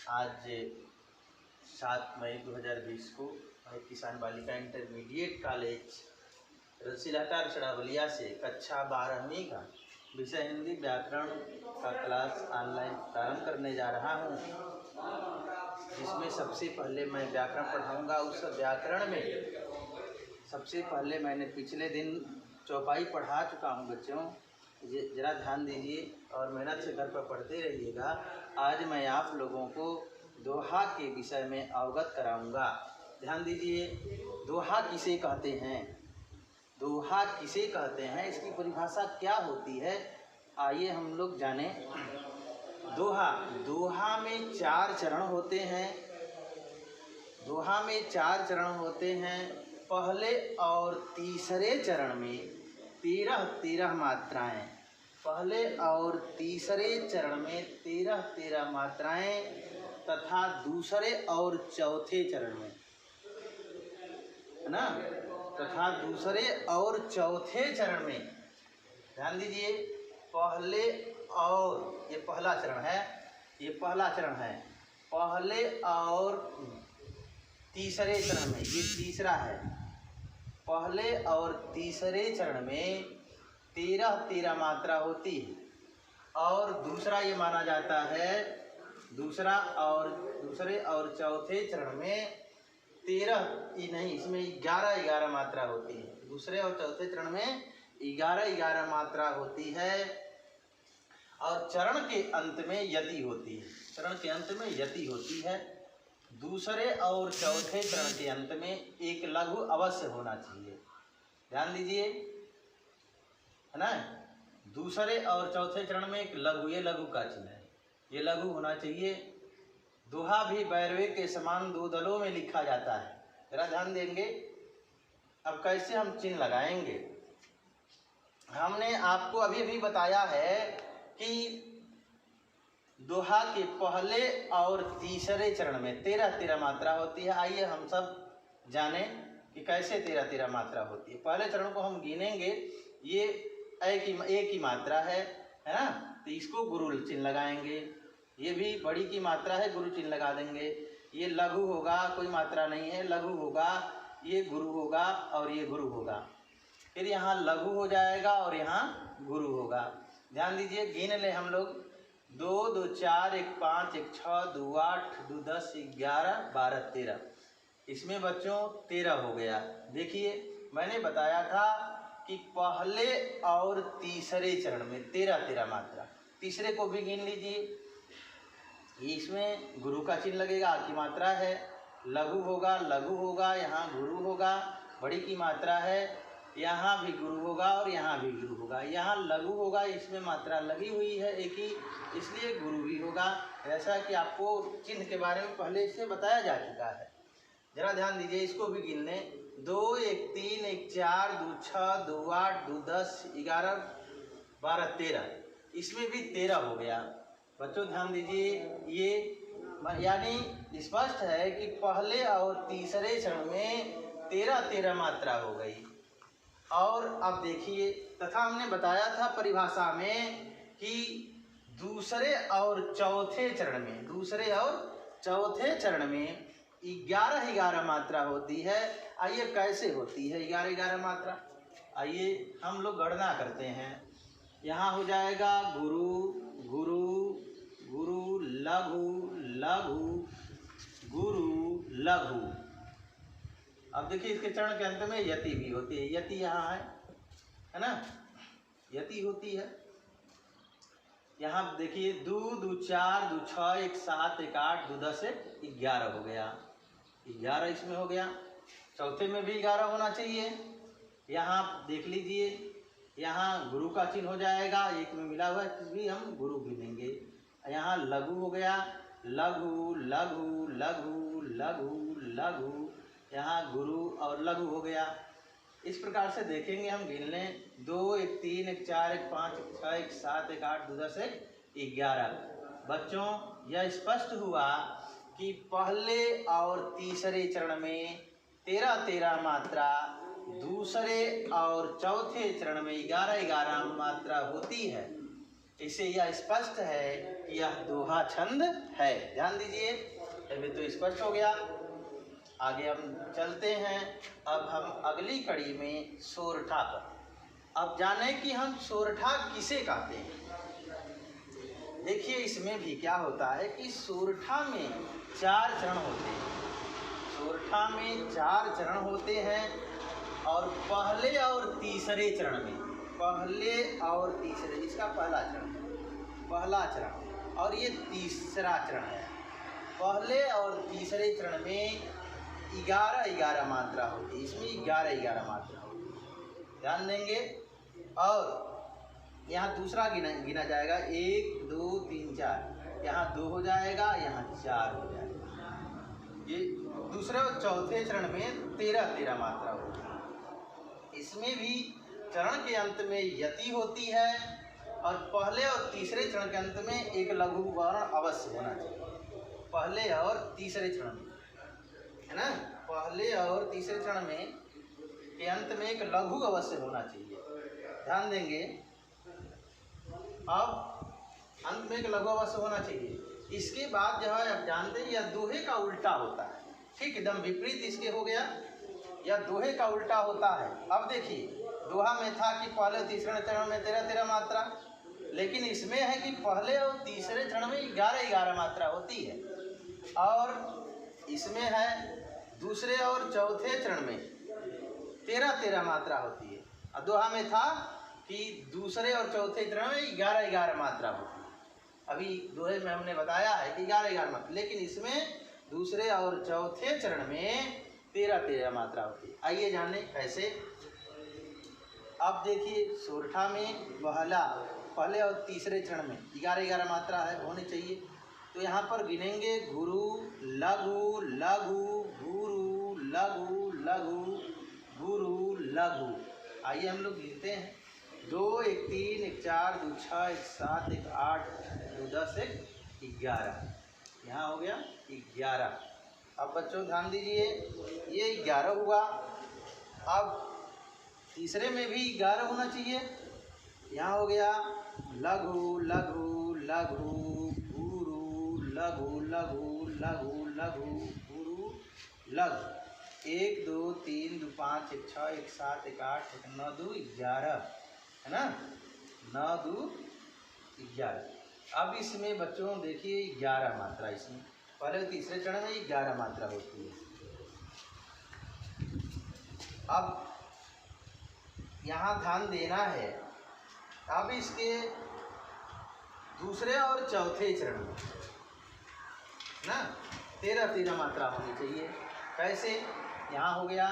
आज 7 मई 2020 को मैं किसान बालिका इंटरमीडिएट कॉलेज रसीलाटार बलिया से कक्षा 12वीं का विषय हिंदी व्याकरण का क्लास ऑनलाइन प्रारंभ करने जा रहा हूँ, जिसमें सबसे पहले मैं व्याकरण पढ़ाऊँगा। उस व्याकरण में सबसे पहले मैंने पिछले दिन चौपाई पढ़ा चुका हूँ बच्चों, ज़रा ध्यान दीजिए और मेहनत से घर पर पढ़ते रहिएगा। आज मैं आप लोगों को दोहा के विषय में अवगत कराऊंगा। ध्यान दीजिए, दोहा किसे कहते हैं, दोहा किसे कहते हैं, इसकी परिभाषा क्या होती है, आइए हम लोग जानें। दोहा में 4 चरण होते हैं। दोहा में 4 चरण होते हैं। पहले और तीसरे चरण में 13 मात्राएं, पहले और तीसरे चरण में 13 मात्राएं तथा दूसरे और चौथे चरण में, है ना, तथा दूसरे और चौथे चरण में, ध्यान दीजिए, पहले और, ये पहला चरण है, ये पहला चरण है, पहले और तीसरे चरण में, ये तीसरा है, पहले और तीसरे चरण में 13 मात्रा होती है। और दूसरा ये माना जाता है, दूसरे और चौथे चरण में 13 ही नहीं, इसमें 11 मात्रा होती है। दूसरे और चौथे चरण में 11 मात्रा होती है। और चरण के अंत में यति होती है, चरण के अंत में यति होती है। दूसरे और चौथे चरण के अंत में एक लघु अवश्य होना चाहिए, ध्यान दीजिए, है ना। दूसरे और चौथे चरण में एक लघु, ये लघु का चिन्ह है, ये लघु होना चाहिए। दोहा भी बैरवे के समान 2 दलों में लिखा जाता है, जरा ध्यान देंगे। अब कैसे हम चिन्ह लगाएंगे, हमने आपको अभी बताया है कि दोहा के पहले और तीसरे चरण में 13 मात्रा होती है। आइए हम सब जानें कि कैसे 13 मात्रा होती है। पहले चरण को हम गिनेंगे, ये एक ही मात्रा है ना, तो इसको गुरु चिन्ह लगाएंगे। ये भी बड़ी की मात्रा है, गुरु चिन्ह लगा देंगे। ये लघु होगा, कोई मात्रा नहीं है, लघु होगा, ये गुरु होगा और ये गुरु होगा। फिर यहाँ लघु हो जाएगा और यहाँ गुरु होगा। ध्यान दीजिए, गिन ले हम लोग, 2 2 4 1 5 1 6 2 8 2 10 11 12 13, इसमें बच्चों 13 हो गया। देखिए, मैंने बताया था कि पहले और तीसरे चरण में 13 मात्रा। तीसरे को भी गिन लीजिए, इसमें गुरु का चिन्ह लगेगा, की मात्रा है, लघु होगा, यहाँ गुरु होगा, बड़ी की मात्रा है, यहाँ भी गुरु होगा और यहाँ भी गुरु होगा। यहाँ लघु होगा, इसमें मात्रा लगी हुई है एक ही, इसलिए गुरु भी होगा। ऐसा कि आपको चिन्ह के बारे में पहले से बताया जा चुका है। जरा ध्यान दीजिए, इसको भी गिन लें, 2 1 3 1 4 2 6 2 8 2 10 11 12 13, इसमें भी 13 हो गया। बच्चों ध्यान दीजिए, ये यानी स्पष्ट है कि पहले और तीसरे चरण में 13 मात्रा हो गई। और अब देखिए, तथा हमने बताया था परिभाषा में कि दूसरे और चौथे चरण में, दूसरे और चौथे चरण में 11 मात्रा होती है। आइए कैसे होती है 11 मात्रा, आइए हम लोग गणना करते हैं। यहाँ हो जाएगा गुरु गुरु गुरु लघु लघु गुरु लघु। अब देखिए, इसके चरण के अंत में यति भी होती है, यति यहाँ है ना, यति होती है। यहाँ देखिए, 2 2 4 2 6 1 7 1 8 2 10 11 हो गया, 11 इसमें हो गया। चौथे में भी 11 होना चाहिए। यहाँ देख लीजिए, यहाँ गुरु का चिन्ह हो जाएगा, एक में मिला हुआ है, भी हम गुरु गिनेंगे। यहाँ लघु हो गया, लघु लघु लघु लघु लघु, यहाँ गुरु और लघु हो गया। इस प्रकार से देखेंगे, हम गिन लें, 2 1 3 1 4 1 5 1 6 1 7 1 8 2 10 11। बच्चों, यह स्पष्ट हुआ कि पहले और तीसरे चरण में 13 मात्रा, दूसरे और चौथे चरण में 11 मात्रा होती है। इससे यह स्पष्ट है कि यह दोहा छंद है। ध्यान दीजिए, अभी तो स्पष्ट हो गया। आगे हम चलते हैं। अब हम अगली कड़ी में सोरठा पर। अब जाने कि हम सोरठा किसे कहते हैं। देखिए, इसमें भी क्या होता है कि सोरठा में 4 चरण होते हैं। सोरठा में 4 चरण होते हैं और पहले और तीसरे चरण में, पहले और तीसरे, इसका पहला चरण और ये तीसरा चरण है। पहले और तीसरे चरण में 11-11 मात्रा होती है। इसमें 11-11 मात्रा होती है, ध्यान देंगे। और यहाँ दूसरा गिना जाएगा 1 2 3 4, यहाँ 2 हो जाएगा, यहाँ 4 हो जाएगा। ये दूसरे और चौथे चरण में 13-13 मात्रा होती है। इसमें भी चरण के अंत में यति होती है और पहले और तीसरे चरण के अंत में एक लघु वर्ण अवश्य होना चाहिए। पहले और तीसरे चरण में, है ना, पहले और तीसरे चरण में के अंत में एक लघु अवश्य होना चाहिए, ध्यान देंगे। अब अंत में एक लघु अवश्य होना चाहिए। इसके बाद जो है आप जानते हैं यह दोहे का उल्टा होता है, ठीक एकदम विपरीत इसके हो गया। यह दोहे का उल्टा होता है। अब देखिए, दोहा में था कि पहले और तीसरे चरण में 13-13 मात्रा, लेकिन इसमें है कि पहले और तीसरे चरण में 11-11 मात्रा होती है। और इसमें है दूसरे और चौथे चरण में 13-13 मात्रा होती है। और दोहा में था कि दूसरे और चौथे चरण में 11-11 मात्रा होती है। अभी दोहे में हमने बताया है कि 11-11 मात्रा, लेकिन इसमें दूसरे और चौथे चरण में 13-13 मात्रा होती है। आइए जाने कैसे। अब देखिए, सोरठा में पहले और तीसरे चरण में 11-11 मात्रा है, होनी चाहिए। तो यहाँ पर गिनेंगे गुरु लघु लघु गुरु लघु लघु गुरु लघु। आइए हम लोग गिनते हैं। 2 1 3 1 4 2 6 1 7 1 8 2 10 1 11, यहाँ हो गया 11। अब बच्चों ध्यान दीजिए, ये 11 हुआ। अब तीसरे में भी 11 होना चाहिए, यहाँ हो गया लघु लघु लघु गुरु लघु लघु लघु लघु गुरु लघु। 1 2 3 2 5 1 6 1 7 1 8 1 9 2 11, है ना, 9 2 11। अब इसमें बच्चों देखिए 11 मात्रा, इसमें पहले तीसरे चरण में 11 मात्रा होती है। अब यहाँ ध्यान देना है। अब इसके दूसरे और चौथे चरण में ना 13-13 मात्रा होनी चाहिए। कैसे, यहाँ हो गया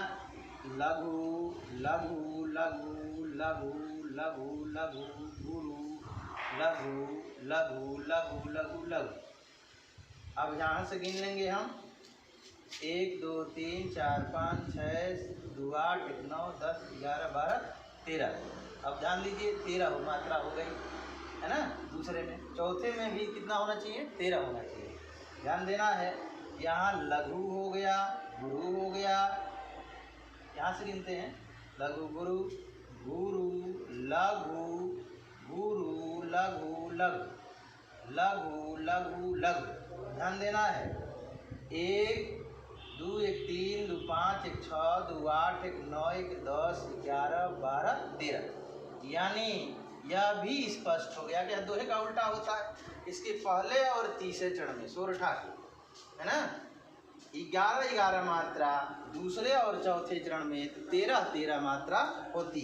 लघु लघु लघु लघु लघु लघु गुरु लघु लघु लघु लघु लघु। अब यहाँ से गिन लेंगे हम 1 2 3 4 5 6 2 8 1 9 10 11 12 13। अब ध्यान दीजिए 13 मात्रा हो गई, है ना। दूसरे में, चौथे में भी कितना होना चाहिए, 13 होना चाहिए, ध्यान देना है। यहाँ लघु हो गया, गुरु हो गया, यहाँ से गिनते हैं लघु गुरु गुरु लघु गुरु लघु लघु लघु लघु लघु। ध्यान देना है। 1 2 1 3 2 5 1 6 2 8 1 9 1 10 11 12 13। यानी यह भी स्पष्ट हो गया कि दोहे का उल्टा होता है। इसके पहले और तीसरे चरण में सोरठा के, है ना, 11-11 मात्रा, दूसरे और चौथे चरण में 13-13 मात्रा होती।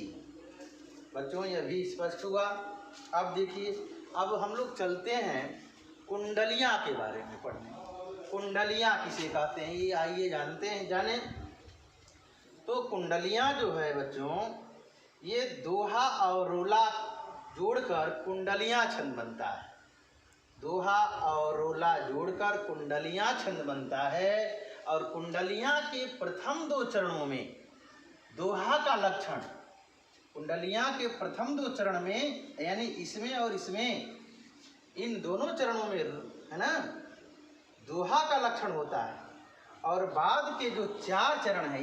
बच्चों यह भी स्पष्ट हुआ। अब देखिए, अब हम लोग चलते हैं कुंडलियाँ के बारे में पढ़ने। कुंडलियाँ किसे कहते हैं, ये आइए जाने। तो कुंडलियाँ जो है बच्चों, ये दोहा और रोला जोड़कर कुंडलियाँ छंद बनता है। दोहा और रोला जोड़कर कुंडलियाँ छंद बनता है। और कुंडलियाँ के प्रथम 2 चरणों में दोहा का लक्षण, कुंडलियाँ के प्रथम 2 चरण में, यानी इसमें और इसमें, इन दोनों चरणों में, है ना, दोहा का लक्षण होता है। और बाद के जो 4 चरण हैं,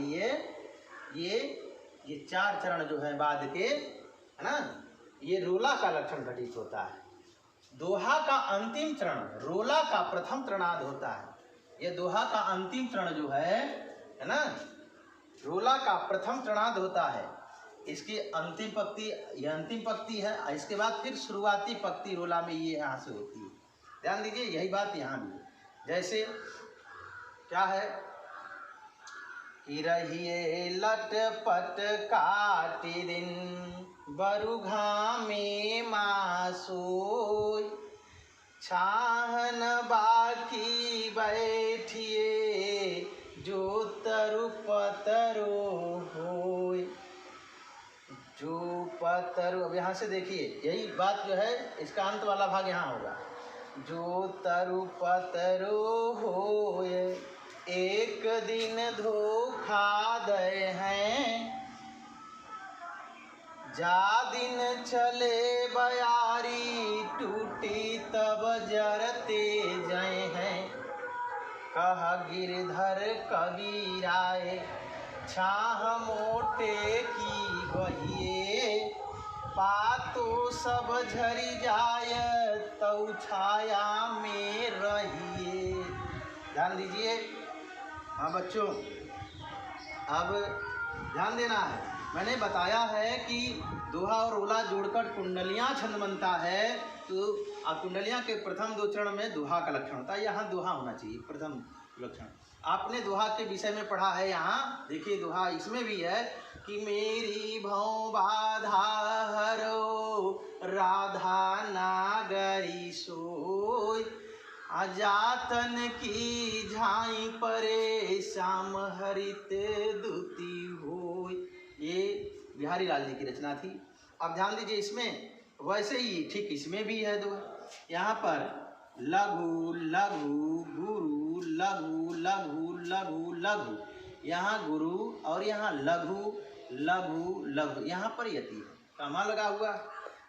ये 4 चरण जो है बाद के, है ना, ये रोला का लक्षण घटित होता है। दोहा का अंतिम चरण रोला का प्रथम त्रणाद होता है। ये दोहा का अंतिम चरण जो है ना, रोला का प्रथम त्रणाद होता है। इसकी अंतिम पंक्ति, यह अंतिम पंक्ति है। इसके बाद फिर शुरुआती पंक्ति रोला में ये यहाँ से होती है। ध्यान दीजिए, यही बात यहाँ भी है। जैसे क्या है कि रहिए लटपट काटी दिन बरु घामे मासोय, छाहन बाकी बैठिए जो तरु पतरो होय। जो पतरु, अब यहाँ से देखिए यही बात जो है, इसका अंत वाला भाग यहाँ होगा। जो तरु पतरो होय, एक दिन धोखा दे हैं, जा दिन चले बयारी टूटी तब जरते जय हैं। कह गिरधर कबीराए, छाह मोटे की बहिए, पातो सब झरी जाय तौ छाया में रहिए। ध्यान दीजिए। हाँ बच्चों, अब ध्यान देना है। मैंने बताया है कि दोहा और रोला जोड़कर कुंडलियाँ छंद बनता है। तो कुंडलियाँ के प्रथम दो चरण में दोहा का लक्षण होता है। यहाँ दोहा होना चाहिए प्रथम लक्षण। आपने दोहा के विषय में पढ़ा है। यहाँ देखिए दोहा इसमें भी है कि मेरी भौं बाधा हरो, राधा नागरी सोय, अजातन की झाई परे, श्याम हरित दुति होय। ये बिहारी लाल जी की रचना थी। अब ध्यान दीजिए, इसमें वैसे ही ठीक इसमें भी है दो। यहाँ पर लघु लघु गुरु, लघु लघु लघु लघु, यहाँ गुरु और यहाँ लघु लघु लघु, यहाँ पर यति कमा लगा हुआ।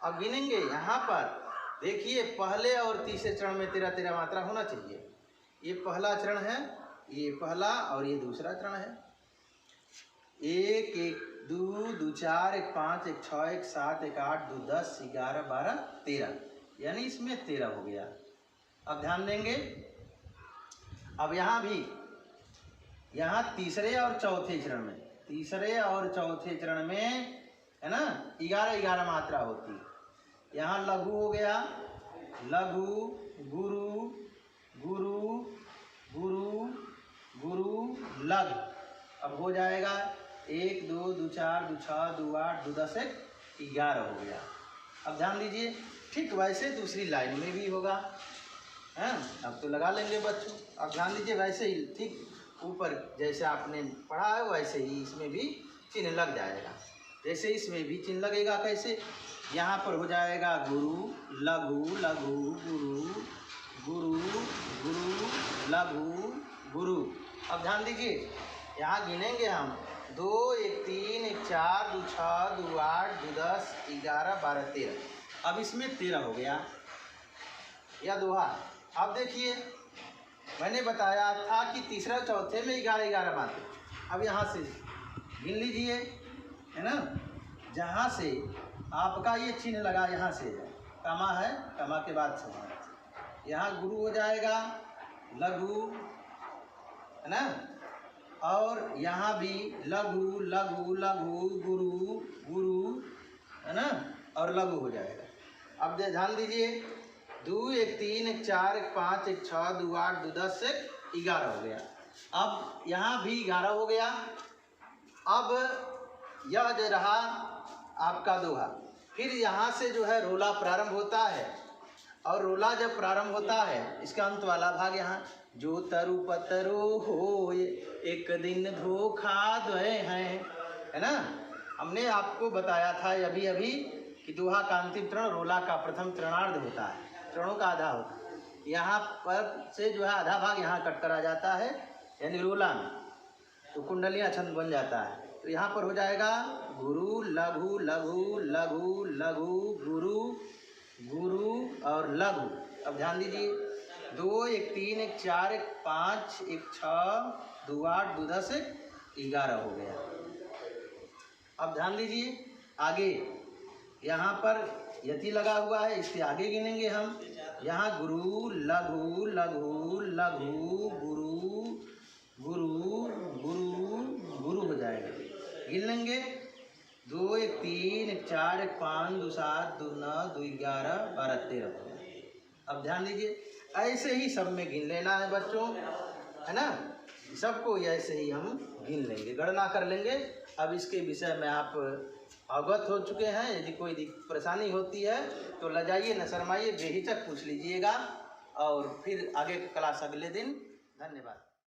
अब गिनेंगे यहाँ पर देखिए, पहले और तीसरे चरण में 13-13 मात्रा होना चाहिए। ये पहला चरण है, ये पहला, और ये दूसरा चरण है। 1 1 2 2 4 1 5 1 6 1 7 1 8 2 10 11 12 13, यानी इसमें 13 हो गया। अब ध्यान देंगे, अब यहाँ भी, यहाँ तीसरे और चौथे चरण में, तीसरे और चौथे चरण में है ना 11-11 मात्रा होती। यहाँ लघु हो गया, लघु गुरु गुरु गुरु गुरु लघु। अब हो जाएगा 1 2 2 4 2 6 2 8 2 10 1 11 हो गया। अब ध्यान दीजिए, ठीक वैसे दूसरी लाइन में भी होगा, हैं? अब तो लगा लेंगे बच्चों। अब ध्यान दीजिए, वैसे ही ठीक ऊपर जैसे आपने पढ़ा है वैसे ही इसमें भी चिन्ह लग जाएगा। जैसे इसमें भी चिन्ह लगेगा, कैसे? यहाँ पर हो जाएगा गुरु लघु लघु गुरु गुरु गुरु लघु गुरु। अब ध्यान दीजिए, यहाँ गिनेंगे हम 2 1 3 1 4 2 6 2 8 2 10 11 12 13। अब इसमें 13 हो गया या दोहा। अब देखिए, मैंने बताया था कि तीसरा चौथे में 11-11 बातें। अब यहाँ से गिन लीजिए, है ना, जहाँ से आपका ये चिन्ह लगा, यहाँ से कमा है, कमा के बाद से यहाँ गुरु हो जाएगा, लघु, है ना, और यहाँ भी लघु लघु लघु गुरु गुरु, है ना, और लघु हो जाएगा। अब ध्यान दीजिए, 2 1 3 1 4 1 5 1 6 2 8 2 10 1 11 हो गया। अब यहाँ भी 11 हो गया। अब यह जो रहा आपका दोहा। फिर यहाँ से जो है रोला प्रारंभ होता है, और रोला जब प्रारंभ होता है इसका अंत वाला भाग यहाँ, जो तरु पतरो हो एक दिन धोखा दे हैं, है ना। हमने आपको बताया था अभी अभी कि दोहा का अंतिम चरण रोला का प्रथम चरणार्ध होता है, चरणों का आधा होता है। यहाँ पर से जो है आधा भाग यहाँ कट कर आ जाता है, यानी रोला में, तो कुंडलियाँ छंद बन जाता है। तो यहाँ पर हो जाएगा गुरु लघु लघु लघु लघु गुरु गुरु और लघु। अब ध्यान दीजिए, 2 1 3 1 4 1 5 1 6 2 8 2 10 1 11 हो गया। अब ध्यान दीजिए आगे, यहाँ पर यति लगा हुआ है, इसके आगे गिनेंगे हम। यहाँ गुरु लघु लघु लघु गुरु गुरु गुरु गुरु हो जाएगा। गिन लेंगे 2 1 3 1 4 1 5 2 7 2 9 2 11 12 13। अब ध्यान दीजिए, ऐसे ही सब में गिन लेना है बच्चों, है ना। सबको ऐसे ही हम गिन लेंगे, गणना कर लेंगे। अब इसके विषय में आप अवगत हो चुके हैं। यदि कोई परेशानी होती है तो लजाइए, न शर्माइए, बेहिचक पूछ लीजिएगा। और फिर आगे क्लास अगले दिन। धन्यवाद।